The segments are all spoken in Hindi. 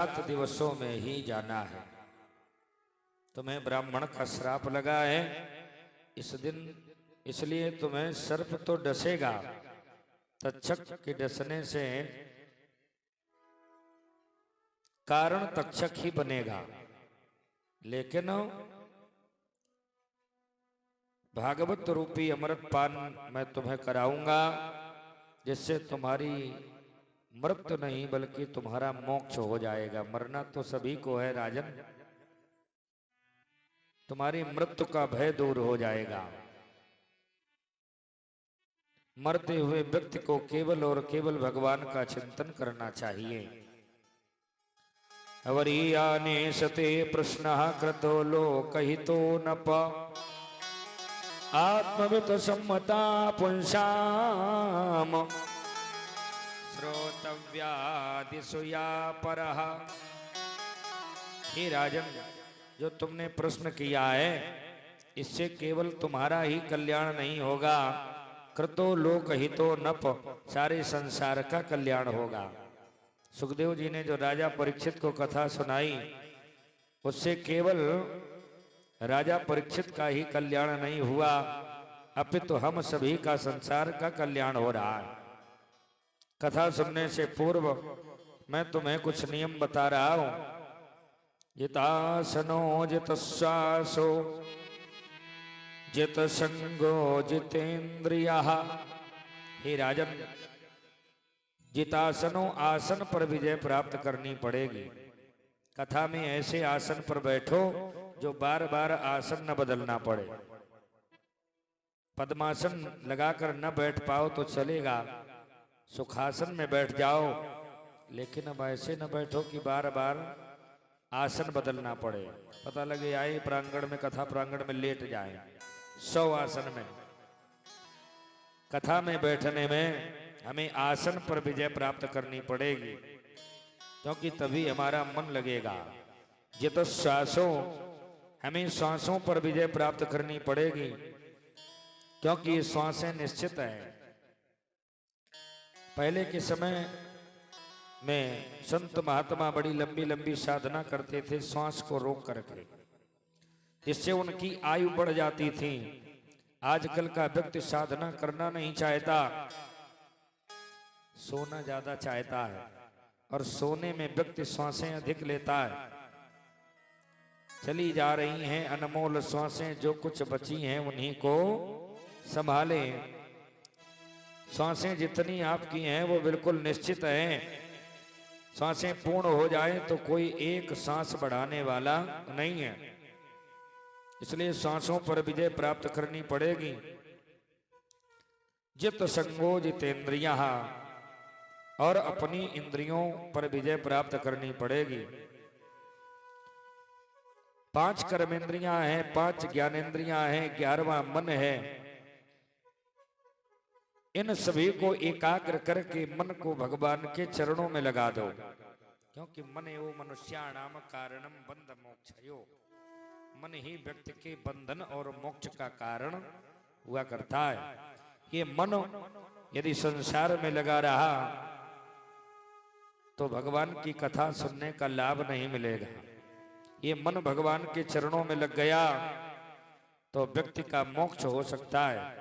7 दिवसों में ही जाना है। तुम्हें ब्राह्मण का श्राप लगा है इस दिन, इसलिए तुम्हें सर्प तो डसेगा, तक्षक के डसने से कारण तक्षक ही बनेगा, लेकिन भागवत रूपी अमृत पान मैं तुम्हें कराऊंगा, जिससे तुम्हारी मृत्यु नहीं बल्कि तुम्हारा मोक्ष हो जाएगा। मरना तो सभी को है राजन, तुम्हारी मृत्यु का भय दूर हो जाएगा। मरते हुए व्यक्ति को केवल और केवल भगवान का चिंतन करना चाहिए। अवरीयाने सते प्रश्नः कृतो लोकहितो नप आत्मवित सम्मता पुंसाम श्रोतव्यादिषु या परः। हे राजन, जो तुमने प्रश्न किया है इससे केवल तुम्हारा ही कल्याण नहीं होगा, कृतो लोकहितो नप, सारे संसार का कल्याण होगा। सुखदेव जी ने जो राजा परीक्षित को कथा सुनाई, उससे केवल राजा परीक्षित का ही कल्याण नहीं हुआ, अपितु हम सभी का संसार का कल्याण हो रहा है। कथा सुनने से पूर्व मैं तुम्हें कुछ नियम बता रहा हूं। जितासनो जितश्वासो जितसंगो जितेन्द्रियः। हे राजन, जितासनो, आसन पर विजय प्राप्त करनी पड़ेगी। कथा में ऐसे आसन पर बैठो जो बार बार आसन न बदलना पड़े। पद्मासन लगाकर न बैठ पाओ तो चलेगा, सुखासन में बैठ जाओ, लेकिन अब ऐसे न बैठो कि बार बार आसन बदलना पड़े। पता लगे आए प्रांगण में, कथा प्रांगण में लेट जाए 100 आसन में। कथा में बैठने में हमें आसन पर विजय प्राप्त करनी पड़ेगी, क्योंकि तभी हमारा मन लगेगा। जित श्वासों, हमें श्वासों पर विजय प्राप्त करनी पड़ेगी, क्योंकि ये श्वासें निश्चित हैं। पहले के समय में संत महात्मा बड़ी लंबी लंबी साधना करते थे श्वास को रोक करके, जिससे उनकी आयु बढ़ जाती थी। आजकल का व्यक्ति साधना करना नहीं चाहता, सोना ज्यादा चाहता है, और सोने में व्यक्ति श्वासें अधिक लेता है। चली जा रही हैं अनमोल श्वासें, जो कुछ बची हैं उन्हीं को संभालें। श्वासें जितनी आपकी हैं वो बिल्कुल निश्चित हैं। सांसें पूर्ण हो जाए तो कोई एक सांस बढ़ाने वाला नहीं है, इसलिए सांसों पर विजय प्राप्त करनी पड़ेगी। जित संगो जितेन्द्रियः, और अपनी इंद्रियों पर विजय प्राप्त करनी पड़ेगी। 5 कर्मेंद्रियां हैं, 5 ज्ञानेंद्रियां हैं, 11वां मन है। इन सभी को एकाग्र करके मन को भगवान के चरणों में लगा दो, क्योंकि मन एवं मनुष्याणाम कारणम बंध मोक्षयो। मन ही व्यक्ति के बंधन और मोक्ष का कारण हुआ करता है। ये मन यदि संसार में लगा रहा तो भगवान की कथा सुनने का लाभ नहीं मिलेगा। ये मन भगवान के चरणों में लग गया तो व्यक्ति का मोक्ष हो सकता है।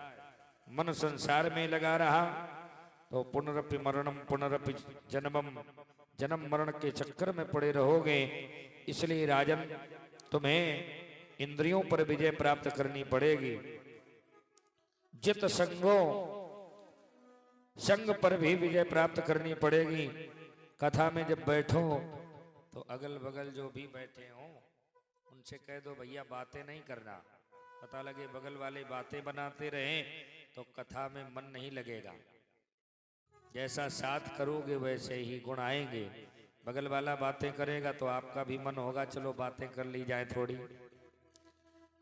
मन संसार में लगा रहा तो पुनरपि मरणम पुनरपि जन्मम, जन्म मरण के चक्कर में पड़े रहोगे। इसलिए राजन, तुम्हें इंद्रियों पर विजय प्राप्त करनी पड़ेगी। जित संगो, संग पर भी विजय प्राप्त करनी पड़ेगी। कथा में जब बैठो तो अगल बगल जो भी बैठे हों उनसे कह दो भैया बातें नहीं करना। पता लगे बगल वाले बातें बनाते रहें तो कथा में मन नहीं लगेगा। जैसा साथ करोगे वैसे ही गुण आएंगे। बगल वाला बातें करेगा तो आपका भी मन होगा चलो बातें कर ली जाए थोड़ी।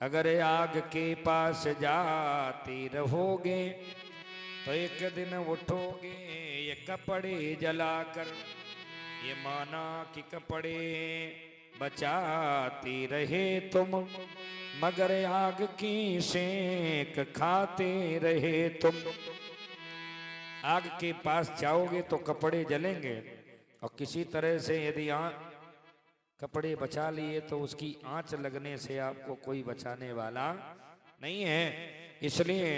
अगर आग के पास जाते रहोगे तो एक दिन उठोगे ये कपड़े जलाकर। ये माना कि कपड़े बचाते रहे तुम, मगर आग की सेक खाते रहे तुम। आग के पास जाओगे तो कपड़े जलेंगे, और किसी तरह से यदि कपड़े बचा लिए तो उसकी आंच लगने से आपको कोई बचाने वाला नहीं है। इसलिए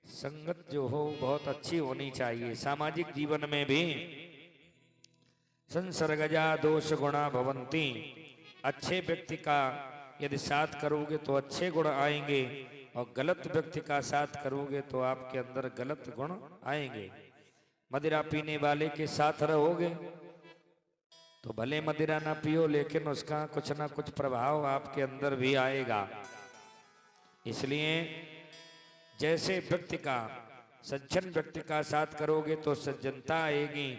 संगत जो हो बहुत अच्छी होनी चाहिए। सामाजिक जीवन में भी संसर्गजा दोष गुणा भवंती, अच्छे व्यक्ति का यदि साथ करोगे तो अच्छे गुण आएंगे और गलत व्यक्ति का साथ करोगे तो आपके अंदर गलत गुण आएंगे। मदिरा पीने वाले के साथ रहोगे तो भले मदिरा ना पियो लेकिन उसका कुछ ना कुछ प्रभाव आपके अंदर भी आएगा। इसलिए जैसे व्यक्ति का सज्जन व्यक्ति का साथ करोगे तो सज्जनता आएगी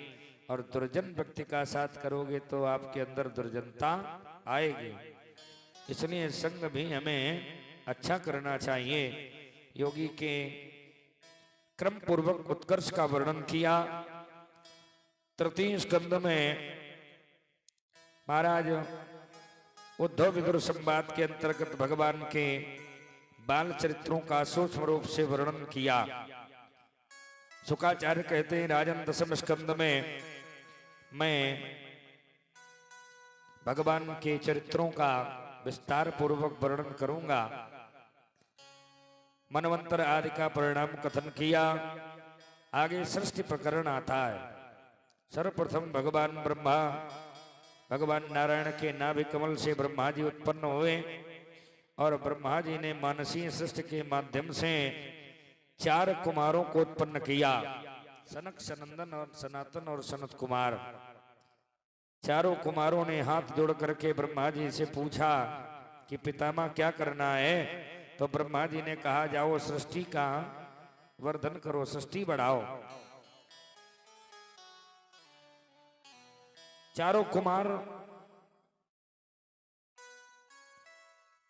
और दुर्जन व्यक्ति का साथ करोगे तो आपके अंदर दुर्जनता आएगी। इसलिए संग भी हमें अच्छा करना चाहिए। योगी के क्रम पूर्वक उत्कर्ष का वर्णन किया। तृतीय स्कंद में महाराज उद्धव विदुर संवाद के अंतर्गत भगवान के बाल चरित्रों का सूक्ष्म रूप से वर्णन किया। शुकाचार्य कहते हैं राजन दसम स्कंद में मैं भगवान के चरित्रों का विस्तार पूर्वक वर्णन करूंगा। मनवंतर आदि का परिणाम कथन किया। आगे सृष्टि प्रकरण आता है। सर्वप्रथम भगवान ब्रह्मा भगवान नारायण के नाभि कमल से ब्रह्मा जी उत्पन्न हुए और ब्रह्मा जी ने मानसीय सृष्टि के माध्यम से 4 कुमारों को उत्पन्न किया। सनक, सनंदन और सनातन और सनत कुमार। चारों कुमारों ने हाथ जोड़ करके ब्रह्मा जी से पूछा कि पितामह क्या करना है। तो ब्रह्मा जी ने कहा जाओ सृष्टि का वर्धन करो, सृष्टि बढ़ाओ। चारों कुमार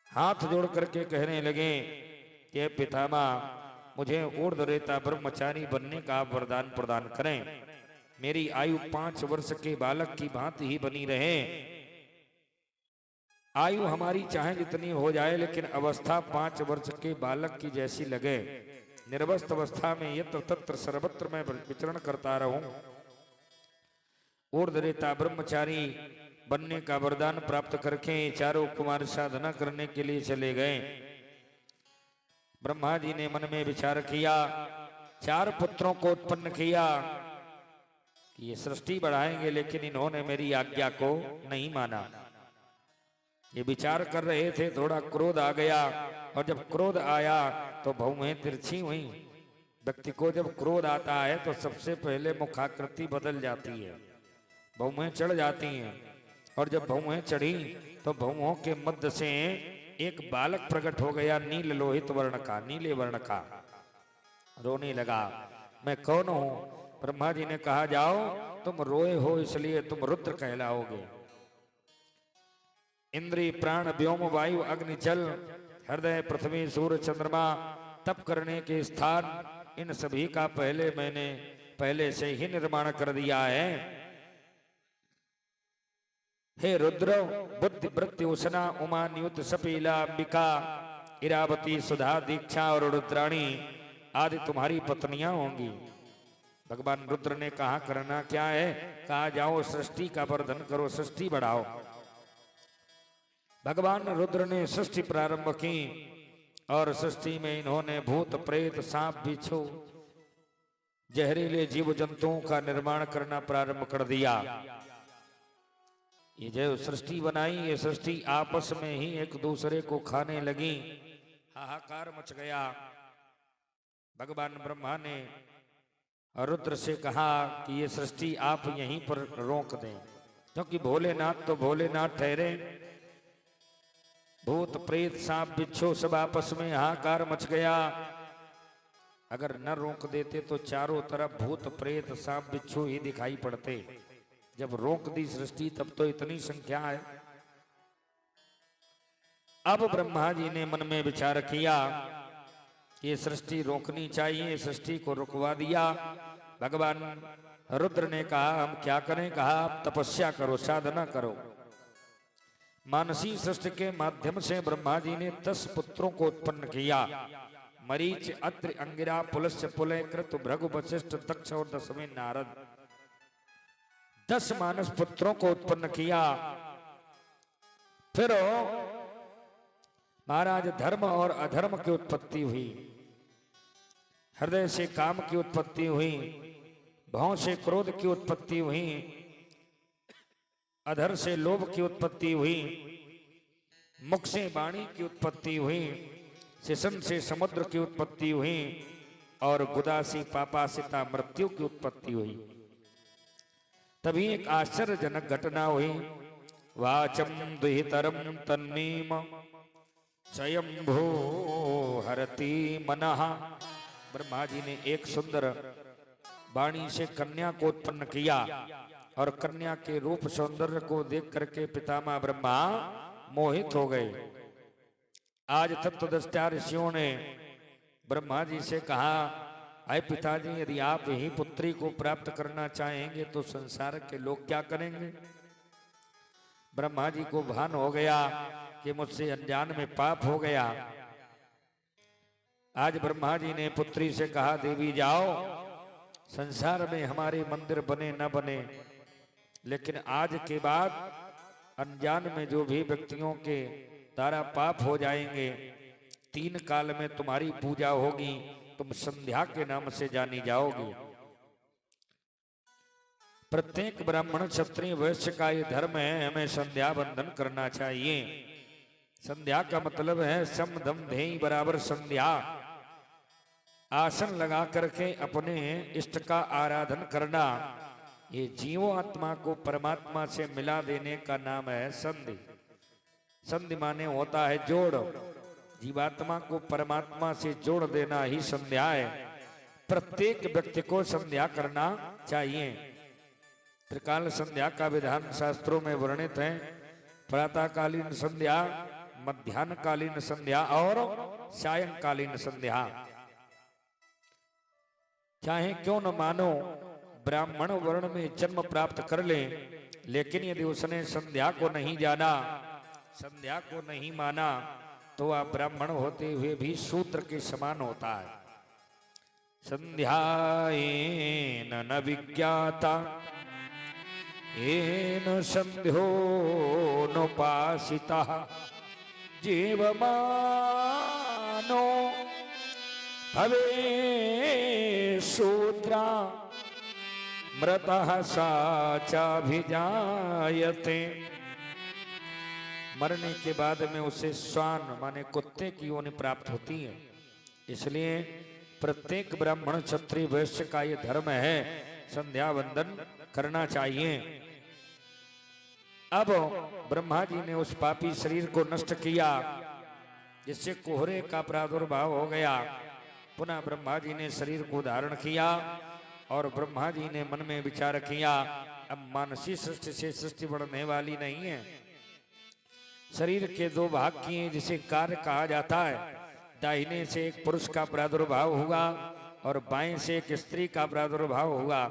हाथ जोड़ करके कहने लगे कि पितामह मुझे ऊर्ध्वरेता ब्रह्मचारी बनने का वरदान प्रदान करें। मेरी आयु 5 वर्ष के बालक की भांति ही बनी रहे। आयु हमारी चाहे जितनी हो जाए लेकिन अवस्था 5 वर्ष के बालक की जैसी लगे। निर्वस्त अवस्था में यत्र तत्र सर्वत्र मैं विचरण करता रहूं। ऊर्ध्वरेता ब्रह्मचारी बनने का वरदान प्राप्त करके चारों कुमार साधना करने के लिए चले गए। ब्रह्मा जी ने मन में विचार किया, 4 पुत्रों को उत्पन्न किया कि ये सृष्टि बढ़ाएंगे, लेकिन इन्होंने मेरी आज्ञा को नहीं माना। ये विचार कर रहे थे, थोड़ा क्रोध आ गया और जब क्रोध आया तो भौहें तिरछी हुई। व्यक्ति को जब क्रोध आता है तो सबसे पहले मुखाकृति बदल जाती है, भौहें चढ़ जाती हैं। और जब भौहें चढ़ी तो भौहों के मध्य से एक बालक प्रकट हो गया, नील लोहित वर्ण का, नीले वर्ण का। रोने लगा, मैं कौन हूं? ब्रह्मा जी ने कहा जाओ तुम रोए हो इसलिए तुम रुद्र कहलाओगे। इंद्रिय प्राण व्योम वायु अग्नि जल हृदय पृथ्वी सूर्य चंद्रमा तप करने के स्थान, इन सभी का मैंने पहले से ही निर्माण कर दिया है। हे रुद्र बुद्धि वृत्ति उष्णा उमा न्यूत सपीला अंबिका इरावती सुधा दीक्षा और रुद्राणी आदि तुम्हारी पत्नियां होंगी। भगवान रुद्र ने कहा करना क्या है? कहा जाओ सृष्टि का वर्धन करो, सृष्टि बढ़ाओ। भगवान रुद्र ने सृष्टि प्रारंभ की और सृष्टि में इन्होंने भूत प्रेत सांप बिच्छू जहरीले जीव जंतुओं का निर्माण करना प्रारंभ कर दिया। ये जो सृष्टि बनाई, ये सृष्टि आपस में ही एक दूसरे को खाने लगी। हाहाकार मच गया। भगवान ब्रह्मा ने रुद्र से कहा कि ये सृष्टि आप यहीं पर रोक दें, क्योंकि भोलेनाथ तो भोलेनाथ ठहरे। भूत प्रेत सांप बिच्छू सब आपस में हाहाकार मच गया। अगर न रोक देते तो चारों तरफ भूत प्रेत सांप बिच्छू ही दिखाई पड़ते। जब रोक दी सृष्टि तब तो इतनी संख्या है। अब ब्रह्मा जी ने मन में विचार किया कि ये सृष्टि रोकनी चाहिए, सृष्टि को रुकवा दिया। भगवान रुद्र ने कहा हम क्या करें? कहा आप तपस्या करो, साधना करो। मानसी सृष्टि के माध्यम से ब्रह्मा जी ने 10 पुत्रों को उत्पन्न किया। मरीच, अत्रि, अंगिरा, पुलस्त्य, पुलय, कृत, भृगु, वशिष्ठ, दक्ष और 10वें नारद। 10 मानस पुत्रों को उत्पन्न किया। फिर महाराज धर्म और अधर्म की उत्पत्ति हुई, हृदय से काम की उत्पत्ति हुई, भाव से क्रोध की उत्पत्ति हुई, अधर से लोभ की उत्पत्ति हुई, मुख से वाणी की उत्पत्ति हुई, सिसन से समुद्र की उत्पत्ति हुई और गुदा से पापासिता मृत्यु की उत्पत्ति हुई। तभी एक आश्चर्यजनक घटना हुई। वाचम दुहितरम तन्मीम स्वयंभू हरति मनः। ब्रह्मा जी ने एक सुंदर वाणी से कन्या को उत्पन्न किया और कन्या के रूप सौंदर्य को देख करके पितामह ब्रह्मा मोहित हो गए। आज तत्वदृष्टा ऋषियों ने ब्रह्मा जी से कहा, अय पिताजी, यदि आप ही पुत्री को प्राप्त करना चाहेंगे तो संसार के लोग क्या करेंगे। ब्रह्मा जी को भान हो गया कि मुझसे अनजान में पाप हो गया। आज ब्रह्मा जी ने पुत्री से कहा, देवी जाओ, संसार में हमारे मंदिर बने न बने, लेकिन आज के बाद अनजान में जो भी व्यक्तियों के तारा पाप हो जाएंगे, 3 काल में तुम्हारी पूजा होगी, तुम संध्या के नाम से जानी जाओगी। प्रत्येक ब्राह्मण क्षत्रिय वैश्य का ये धर्म है, हमें संध्या बंदन करना चाहिए। संध्या का मतलब है सम दम धेय बराबर संध्या। आसन लगा करके अपने इष्ट का आराधन करना, ये जीवो आत्मा को परमात्मा से मिला देने का नाम है संधि। संधि माने होता है जोड़, जीवात्मा को परमात्मा से जोड़ देना ही संध्या है। प्रत्येक व्यक्ति को संध्या करना चाहिए। त्रिकाल संध्या का विधान शास्त्रों में वर्णित है। प्रातःकालीन संध्या, मध्याह्नकालीन संध्या और सायंकालीन संध्या। चाहे क्यों न मानो ब्राह्मण वर्ण में जन्म प्राप्त कर ले, लेकिन यदि उसने संध्या को नहीं जाना, संध्या को नहीं माना, तो वह ब्राह्मण होते हुए भी शूद्र के समान होता है। संध्यायेन न विज्ञाता येन संध्योनुपासितः जीवमानो भवे शूद्रा मृतः साचाभिजायते। मरने के बाद में उसे श्वान माने कुत्ते की योनि प्राप्त होती है। इसलिए प्रत्येक ब्राह्मण क्षत्रिय वैश्य का ये धर्म है, संध्या वंदन करना चाहिए। अब ब्रह्मा जी ने उस पापी शरीर को नष्ट किया, जिससे कोहरे का प्रादुर्भाव हो गया। पुनः ब्रह्मा जी ने शरीर को धारण किया और ब्रह्मा जी ने मन में विचार किया, अब मानसी सृष्टि से सृष्टि बढ़ने वाली नहीं है। शरीर के 2 भाग किए, जिसे कार्य कहा जाता है। दाहिने से एक पुरुष का प्रादुर्भाव होगा और बाएं से एक स्त्री का प्रादुर्भाव होगा।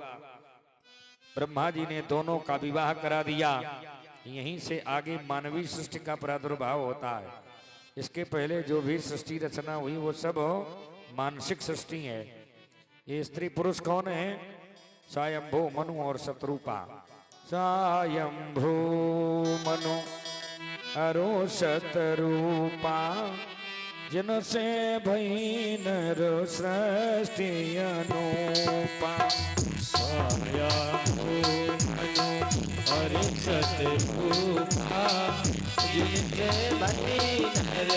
ब्रह्मा जी ने दोनों का विवाह करा दिया। यहीं से आगे मानवीय सृष्टि का प्रादुर्भाव होता है। इसके पहले जो भी सृष्टि रचना हुई वो सब मानसिक सृष्टि है। ये स्त्री पुरुष कौन है? स्वयंभू मनु और शतरूपा। स्वयंभू मनु अरो शतरूपा, जिनसे भई नर सृष्टि अनुपा। स्वयंभू मनु अरो शतरूपा, जिनसे भई नर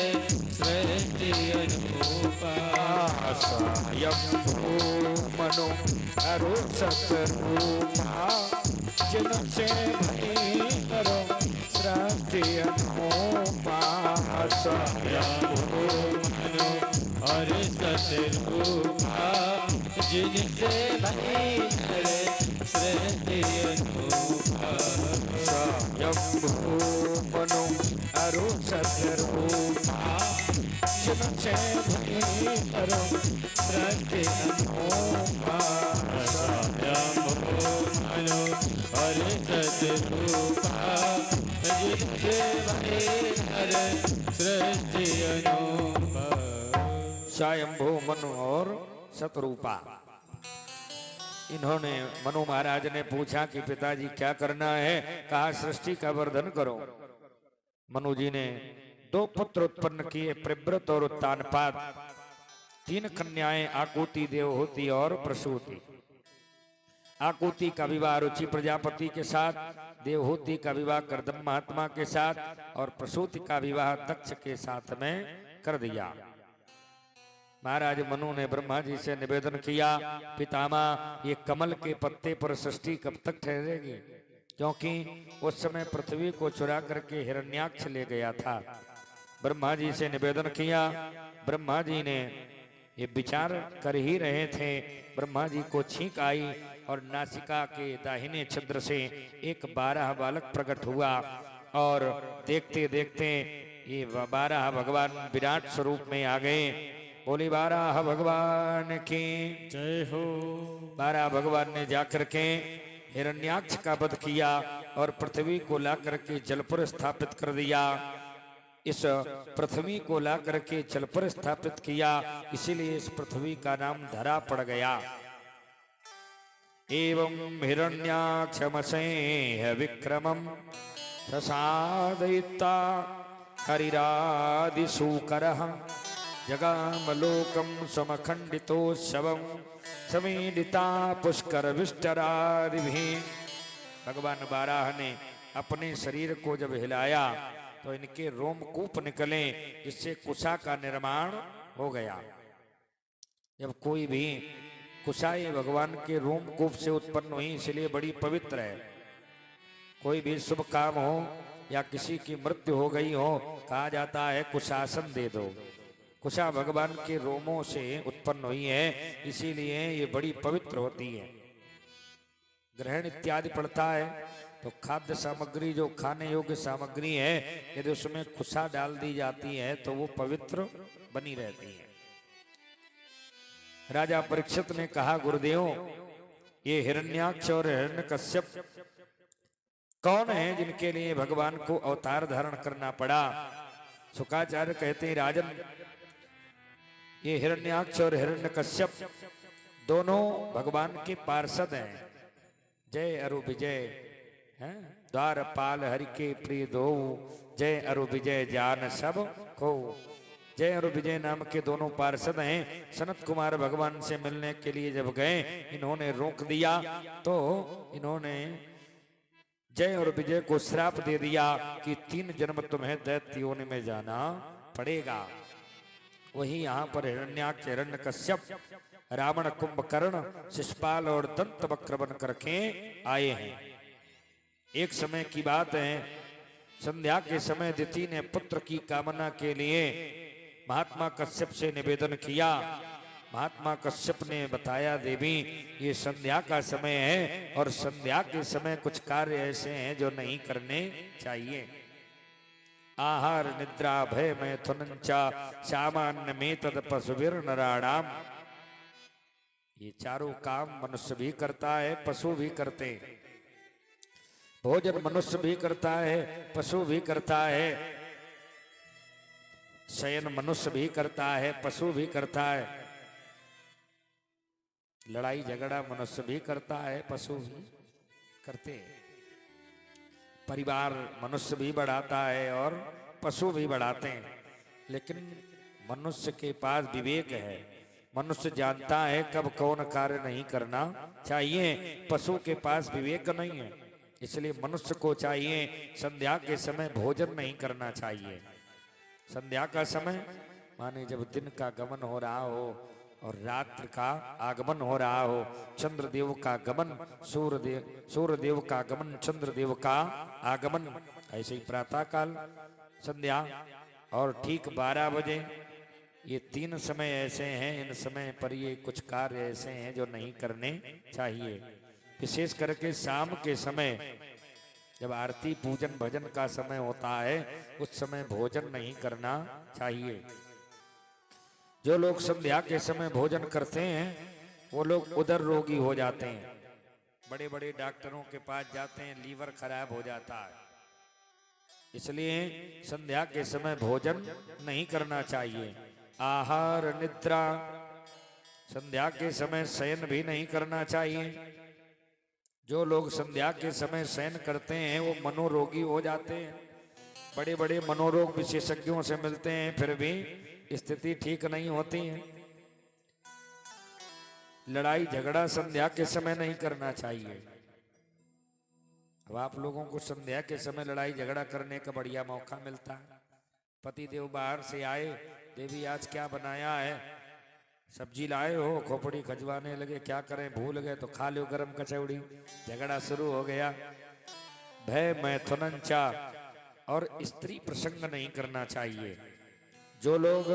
सृष्टि अनुपा। स्वयंभू मनु अरो शतरूपा, जिनसे भई नर सृष्टि अनुपा। स्वयंभू मनु अरो शतरूपा, जिनसे भई नर सृष्टि अनुपा। स्वयंभू मनु अरो शतरूपा, जिनसे भई नर सृष्टि अनुपा। स्वयंभू मनु अरो शतरूपा, जिनसे भई नर सृष्टि अनुपा। स्वयंभू मनु और शतरूपा। इन्होंने मनु महाराज ने पूछा कि पिताजी क्या करना है? कहा सृष्टि का वर्धन करो। मनु जी ने 2 पुत्र उत्पन्न किए, प्रव्रत और उत्तानपाद। 3 कन्याएं, आकुति, देवहूति और प्रसूति। आकुति का विवाह रुचि प्रजापति के साथ, देवहूति का विवाह कर्दम महात्मा के साथ और प्रसूति का विवाह दक्ष के साथ में कर दिया। महाराज मनु ने ब्रह्मा जी से निवेदन किया, पितामह, ये कमल के पत्ते पर सृष्टि कब तक ठहरेगी? क्योंकि उस समय पृथ्वी को चुरा करके हिरण्याक्ष ले गया था। ब्रह्मा जी से निवेदन किया। ब्रह्मा जी ने ये विचार कर ही रहे थे, ब्रह्मा जी को छींक आई और नासिका के दाहिने छिद्र से एक 12 बालक प्रकट हुआ और देखते देखते ये 12 भगवान विराट स्वरूप में आ गए। बोली 12 भगवान की जय हो। 12 भगवान ने जाकर के हिरण्याक्ष का वध किया और पृथ्वी को ला करके जल पर स्थापित कर दिया। इस पृथ्वी को ला करके जल पर स्थापित किया, इसीलिए इस पृथ्वी का नाम धरा पड़ गया। एवं हिरण्याक्षमसेह विक्रमं ससादयिता हरिरादिसूकरः जगामलोकं समखंडितोत्सवं समीडिता पुष्कर विष्टरादिभिः। भगवान बाराह ने अपने शरीर को जब हिलाया तो इनके रोमकूप निकले, जिससे कुशा का निर्माण हो गया। जब कोई भी कुशा ये भगवान के रोमकूप से उत्पन्न हुई, इसलिए बड़ी पवित्र है। कोई भी शुभ काम हो या किसी की मृत्यु हो गई हो, कहा जाता है कुशासन दे दो। कुशा भगवान के रोमों से उत्पन्न हुई है, इसीलिए ये बड़ी पवित्र होती है। ग्रहण इत्यादि पड़ता है तो खाद्य सामग्री, जो खाने योग्य सामग्री है, यदि उसमें कुशा डाल दी जाती है तो वो पवित्र बनी रहती है। राजा परीक्षित ने कहा, गुरुदेव, ये हिरण्याक्ष और हिरण्यकश्यप कौन है जिनके लिए भगवान को अवतार धारण करना पड़ा? शुकाचार्य कहते हैं, राजन, ये हिरण्याक्ष और हिरण्यकश्यप दोनों भगवान के पार्षद हैं। जय अरु विजय हैं, द्वारपाल हरि के प्रिय दो, जय अरु विजय जान सब को। जय और विजय नाम के दोनों पार्षद हैं। सनत कुमार भगवान से मिलने के लिए जब गए, इन्होंने रोक दिया तो इन्होंने जय और विजय को श्राप दे दिया कि 3 जन्म तुम्हें दैत्य योनि में जाना पड़ेगा। वही यहाँ पर हिरण्याक्ष, हिरण्यकश्यप, रावण, कुंभकर्ण, शिशुपाल और दंत वक्र बन करके आए हैं। एक समय की बात है, संध्या के समय दिति ने पुत्र की कामना के लिए महात्मा कश्यप से निवेदन किया। महात्मा कश्यप ने बताया, देवी, ये संध्या का समय है और संध्या के समय कुछ कार्य ऐसे हैं जो नहीं करने चाहिए। आहार, निद्रा, भय, मैथुनंचा सामान्य में तद पशुभिर नराणाम। ये चारों काम मनुष्य भी करता है, पशु भी करते हैं। भोजन मनुष्य भी करता है, पशु भी करता है। शयन मनुष्य भी करता है, पशु भी करता है। लड़ाई झगड़ा मनुष्य भी करता है, पशु भी करते हैं। परिवार मनुष्य भी बढ़ाता है और पशु भी बढ़ाते हैं। लेकिन मनुष्य के पास विवेक है, मनुष्य जानता है कब कौन कार्य नहीं करना चाहिए। पशु के पास विवेक नहीं है, इसलिए मनुष्य को चाहिए संध्या के समय भोजन नहीं करना चाहिए। संध्या का समय माने जब दिन का गमन हो रहा हो और रात्रि का आगमन हो रहा हो, चंद्रदेव का गमन, सूर्यदेव का गमन, चंद्रदेव का आगमन, ऐसे ही प्रातः काल संध्या और ठीक 12 बजे, ये 3 समय ऐसे हैं। इन समय पर ये कुछ कार्य ऐसे हैं जो नहीं करने चाहिए। विशेष करके शाम के समय जब आरती, पूजन, भजन का समय होता है, उस समय भोजन नहीं करना चाहिए। जो लोग संध्या के समय भोजन करते हैं वो लोग उदर रोगी हो जाते हैं। बड़े बड़े डॉक्टरों के पास जाते हैं, लीवर खराब हो जाता है। इसलिए संध्या के समय भोजन नहीं करना चाहिए। आहार, निद्रा, संध्या के समय शयन भी नहीं करना चाहिए। जो लोग संध्या के समय शयन करते हैं वो मनोरोगी हो जाते हैं। बड़े बड़े मनोरोग विशेषज्ञों से मिलते हैं, फिर भी स्थिति ठीक नहीं होती है। लड़ाई झगड़ा संध्या के समय नहीं करना चाहिए। अब आप लोगों को संध्या के समय लड़ाई झगड़ा करने का बढ़िया मौका मिलता है। पति देव बाहर से आए, देवी आज क्या बनाया है, सब्जी लाए हो, खोपड़ी खजवाने लगे, क्या करें भूल गए तो खा लो गरम कचौड़ी। झगड़ा शुरू हो गया। भय मैथुनन चा, और स्त्री प्रसंग नहीं करना चाहिए। जो लोग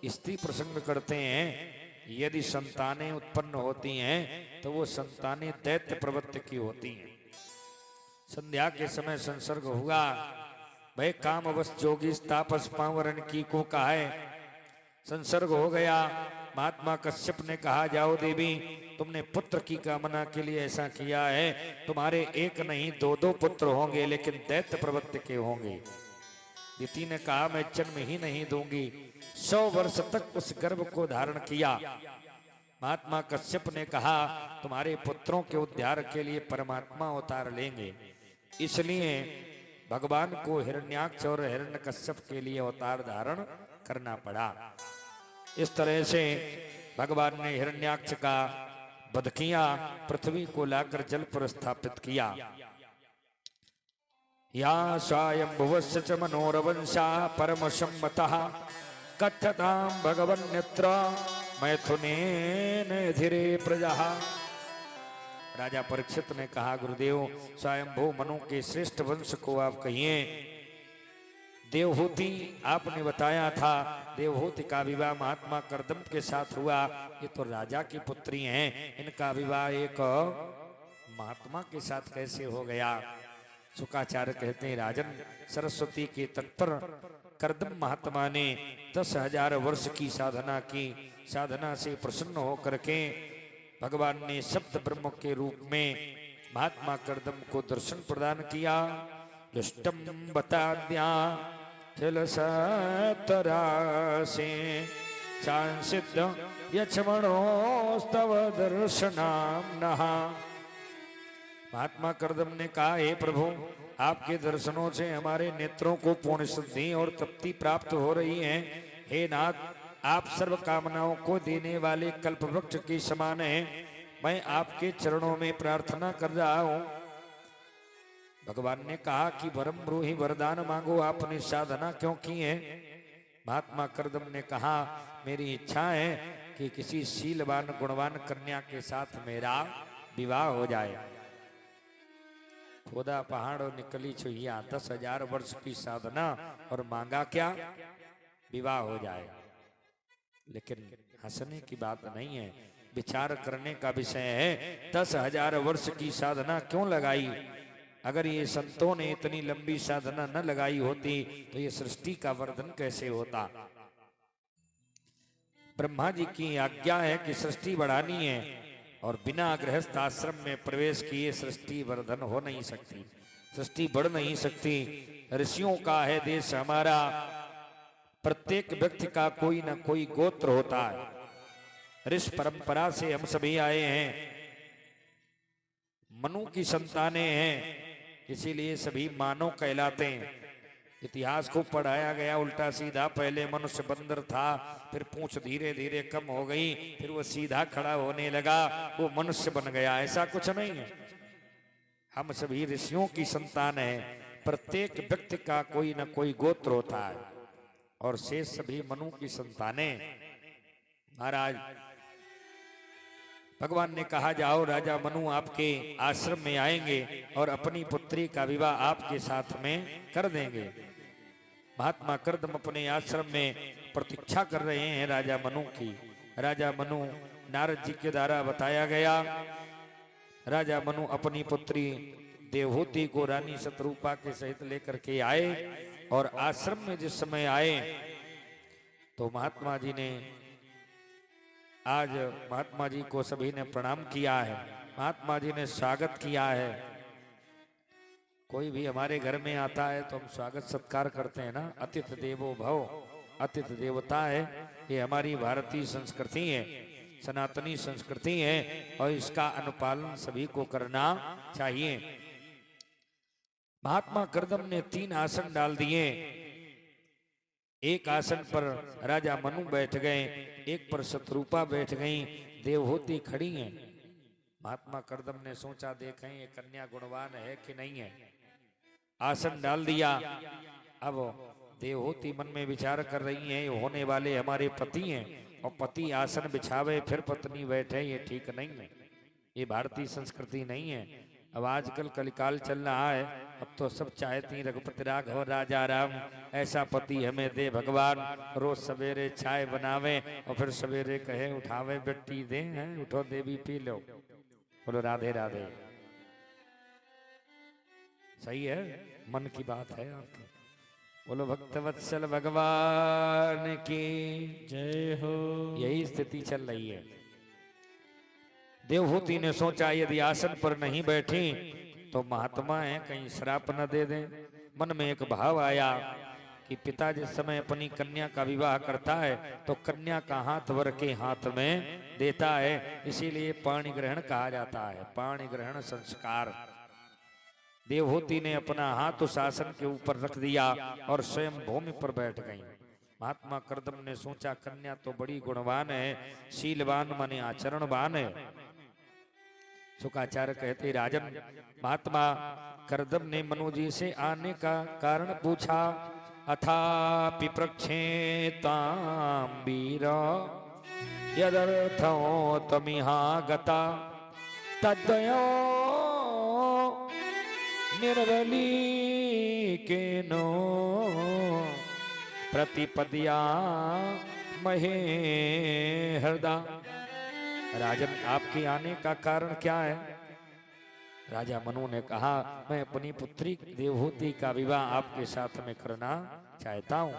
स्त्री प्रसंग करते हैं, यदि संतानें उत्पन्न होती हैं तो वो संतानें दैत्य प्रवृत्ति की होती हैं। संध्या के समय संसर्ग हुआ, भय कामवश जोगी तापस पावरण की को कहा है, संसर्ग हो गया। महात्मा कश्यप ने कहा, जाओ देवी, तुमने पुत्र की कामना के लिए ऐसा किया है, तुम्हारे एक नहीं दो दो पुत्र होंगे, लेकिन दैत्य प्रवृत्ति के होंगे। दिति ने कहा, मैं जन्म ही नहीं दूंगी। 100 वर्ष तक उस गर्भ को धारण किया। महात्मा कश्यप ने कहा, तुम्हारे पुत्रों के उद्धार के लिए परमात्मा अवतार लेंगे, इसलिए भगवान को हिरण्याक्ष और हिरण्यकश्यप के लिए अवतार धारण करना पड़ा। इस तरह से भगवान ने हिरण्याक्ष का वध किया, पृथ्वी को लाकर जल पर स्थापित किया। या स्वयंभुवस्य च मनोरवंशा परम सम्मतः कथ्यतां भगवन्यत्र मैथुनेन धीरे प्रजा। राजा परीक्षित ने कहा, गुरुदेव, स्वयंभू मनु के श्रेष्ठ वंश को आप कहिए। देवहूति आपने बताया था, देवहूति का विवाह महात्मा कर्दम के साथ हुआ। ये तो राजा की पुत्री हैं, इनका विवाह एक महात्मा के साथ कैसे हो गया? शुकाचार्य कहते हैं, राजन, सरस्वती के तट पर कर्दम महात्मा ने 10,000 वर्ष की साधना की। साधना से प्रसन्न होकर के भगवान ने शब्द ब्रह्म के रूप में महात्मा कर्दम को दर्शन प्रदान किया। दुष्टम बताद्या खिल सतरासे सांसिद्ध यक्षमणोस्तव दर्शनाम्नः। महात्मा कर्दम ने कहा, हे प्रभु, आपके दर्शनों से हमारे नेत्रों को पूर्ण सिद्धि और तृप्ति प्राप्त हो रही है। हे नाथ, आप सर्व कामनाओं को देने वाले कल्पवृक्ष के समान हैं। मैं आपके चरणों में प्रार्थना कर रहा हूं। भगवान ने कहा कि वरम ब्रूहि, वरदान मांगो, आपने साधना क्यों की है? महात्मा कर्दम ने कहा, मेरी इच्छा है कि किसी शीलवान गुणवान कन्या के साथ मेरा विवाह हो जाए। खोदा पहाड़ों निकली छुइया, 10,000 वर्ष की साधना और मांगा क्या? विवाह हो जाए। लेकिन हंसने की बात नहीं है, विचार करने का विषय है। 10,000 वर्ष की साधना क्यों लगाई? अगर ये संतों ने इतनी लंबी साधना न लगाई होती तो ये सृष्टि का वर्धन कैसे होता? ब्रह्मा जी की आज्ञा है कि सृष्टि बढ़ानी है, और बिना गृहस्थ आश्रम में प्रवेश किए सृष्टि वर्धन हो नहीं सकती, सृष्टि बढ़ नहीं सकती। ऋषियों का है देश हमारा, प्रत्येक व्यक्ति का कोई ना कोई गोत्र होता है। ऋषि परंपरा से हम सभी आए हैं, मनु की संतानें हैं, इसीलिए सभी मानव कहलाते हैं। इतिहास को पढ़ाया गया उल्टा सीधा, पहले मनुष्य बंदर था, फिर पूंछ धीरे धीरे कम हो गई, फिर वो सीधा खड़ा होने लगा, वो मनुष्य बन गया। ऐसा कुछ नहीं है, हम सभी ऋषियों की संतान हैं। प्रत्येक व्यक्ति का कोई ना कोई गोत्र होता है, और शेष सभी मनु की संतानें। महाराज भगवान ने कहा, जाओ, राजा मनु आपके आश्रम में आएंगे और अपनी पुत्री का विवाह आपके साथ में कर देंगे। महात्मा कर्दम अपने आश्रम में प्रतीक्षा कर रहे हैं राजा मनु की। राजा मनु, नारद जी के द्वारा बताया गया, राजा मनु अपनी पुत्री देवहूति को रानी शतरूपा के सहित लेकर के आए, और आश्रम में जिस समय आए तो महात्मा जी ने, आज महात्मा जी को सभी ने प्रणाम किया है, महात्मा जी ने स्वागत किया है। कोई भी हमारे घर में आता है तो हम स्वागत सत्कार करते हैं ना, अतिथि देवो भव, अतिथि देवता है। ये हमारी भारतीय संस्कृति है, सनातनी संस्कृति है, और इसका अनुपालन सभी को करना चाहिए। महात्मा करदम ने 3 आसन डाल दिए। एक आसन पर राजा मनु बैठ गए, एक पर शत्रुपा बैठ गई, देवहूति खड़ी हैं। महात्मा करदम ने सोचा देखें ये कन्या गुणवान है कि नहीं है। आसन डाल दिया। अब देवहूति मन में विचार कर रही हैं, ये होने वाले हमारे पति हैं और पति आसन बिछावे फिर पत्नी बैठे, ये ठीक नहीं है, ये भारतीय संस्कृति नहीं है। अब आजकल कलिकाल चल रहा है, अब तो सब चाहती रघुपति राघव राजा राम, ऐसा पति हमें दे भगवान। रोज सवेरे चाय बनावे और फिर सवेरे कहे उठावे बेटी दे, हैं उठो देवी पी लो। बोलो राधे राधे। सही है, मन की बात है आपकी। बोलो भक्तवत्सल भगवान की जय हो। यही स्थिति चल रही है। देवहूति ने सोचा यदि आसन पर नहीं बैठी तो महात्मा है कहीं श्राप न दे दें। मन में एक भाव आया कि पिता जिस समय अपनी कन्या का विवाह करता है तो कन्या का हाथ वर के हाथ में देता है, इसीलिए पाणी ग्रहण कहा जाता है, पाणी ग्रहण संस्कार। देवहूति ने अपना हाथ उस आसन के ऊपर रख दिया और स्वयं भूमि पर बैठ गई। महात्मा करदम ने सोचा कन्या तो बड़ी गुणवान है, शीलवान माने आचरणवान है। शुकाचार्य कहते राजन, महात्मा करदम ने मनु जी से आने का कारण पूछा। अथापि प्रक्षेताम वीर यदर्थो तमिहागता तद्वयो निर्वली केनो प्रतिपद्या महे हृदा। राजन आपके आने का कारण क्या है? राजा मनु ने कहा मैं अपनी पुत्री देवहूति का विवाह आपके साथ में करना चाहता हूं,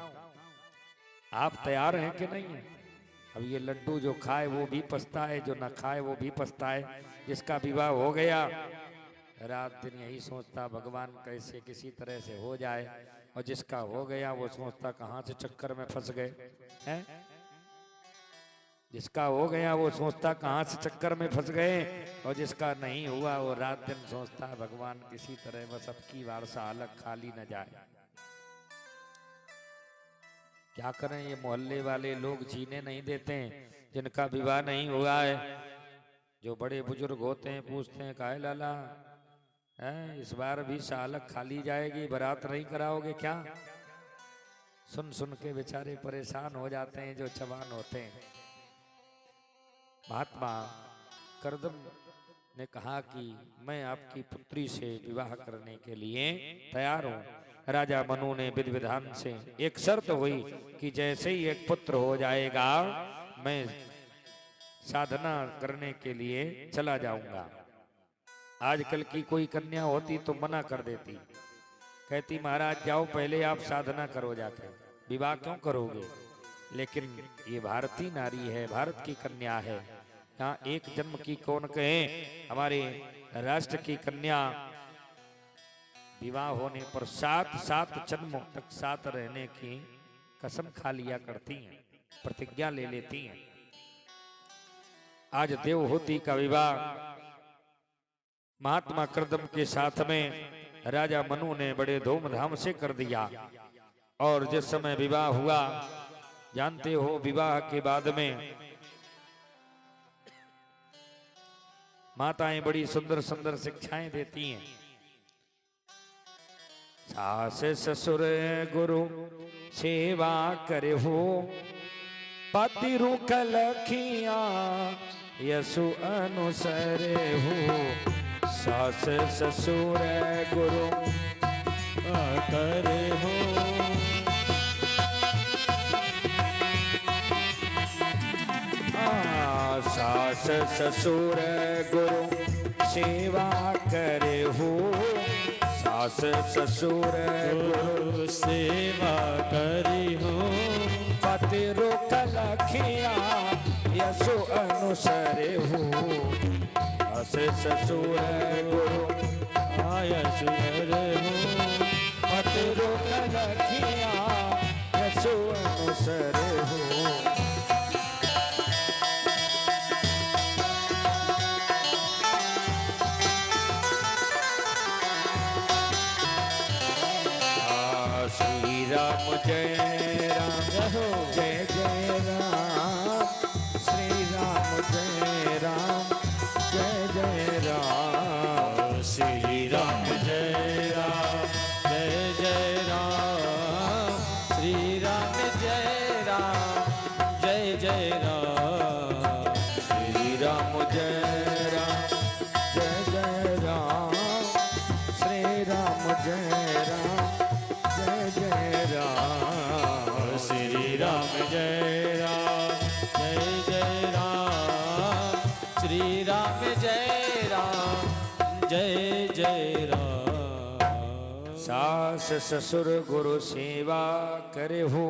आप तैयार हैं कि नहीं है? अब ये लड्डू जो खाए वो भी पछताए, जो ना खाए वो भी पछताए। जिसका विवाह हो गया रात दिन यही सोचता भगवान कैसे किसी तरह से हो जाए, और जिसका हो गया वो सोचता कहाँ से चक्कर में फंस गए हैं। जिसका हो गया वो सोचता कहाँ से चक्कर में फंस गए, और जिसका नहीं हुआ वो रात दिन सोचता भगवान किसी तरह बस अब की बार सा अलग खाली न जाए। क्या करें, ये मोहल्ले वाले लोग जीने नहीं देते हैं जिनका विवाह नहीं हुआ है। जो बड़े बुजुर्ग होते हैं पूछते हैं काहे लाला है इस बार भी सालक खाली जाएगी, बारात नहीं कराओगे क्या? सुन सुन के बेचारे परेशान हो जाते हैं जो जवान होते हैं। महात्मा करदम ने कहा कि मैं आपकी पुत्री से विवाह करने के लिए तैयार हूँ। राजा मनु ने विधि विधान से एक शर्त हुई कि जैसे ही एक पुत्र हो जाएगा मैं साधना करने के लिए चला जाऊंगा। आजकल की कोई कन्या होती तो मना कर देती, कहती महाराज जाओ पहले आप साधना करो जाकर, विवाह क्यों करोगे? लेकिन ये भारतीय नारी है, भारत की कन्या है, यहाँ एक जन्म की कौन कहे। हमारे राष्ट्र की कन्या विवाह होने पर 7 जन्मों तक साथ रहने की कसम खा लिया करती हैं, प्रतिज्ञा ले लेती हैं। आज देवहूति का विवाह महात्मा करदम के साथ में राजा मनु ने बड़े धूमधाम से कर दिया। और जिस समय विवाह हुआ, जानते हो विवाह के बाद में माताएं बड़ी सुंदर सुंदर शिक्षाएं देती हैं। सास ससुर गुरु सेवा करे हो, पति रुख लखिया यसु अनुसरे हो। सास ससुर गुरु करे हो, सास ससुर गुरु सेवा करे हो। सास ससुर गुरु सेवा करी हो, पति रुख लखिया यसु अनुसरे हो। सास ससुर गुरु आयसुर हो, पति रुख लखिया यसु अनुसरे हो। श्री राम जय राम जय हो जय जय राम श्री राम जय राम जय जय राम श्री राम जय राम जय जय राम श्री राम जय राम जय जय राम श्री राम जय राम जय जय राम श्री राम जय राम जय जय राम श्री राम जय राम जय जय राम श्री राम जय राम जय जय राम। सास ससुर गुरु सेवा करे हो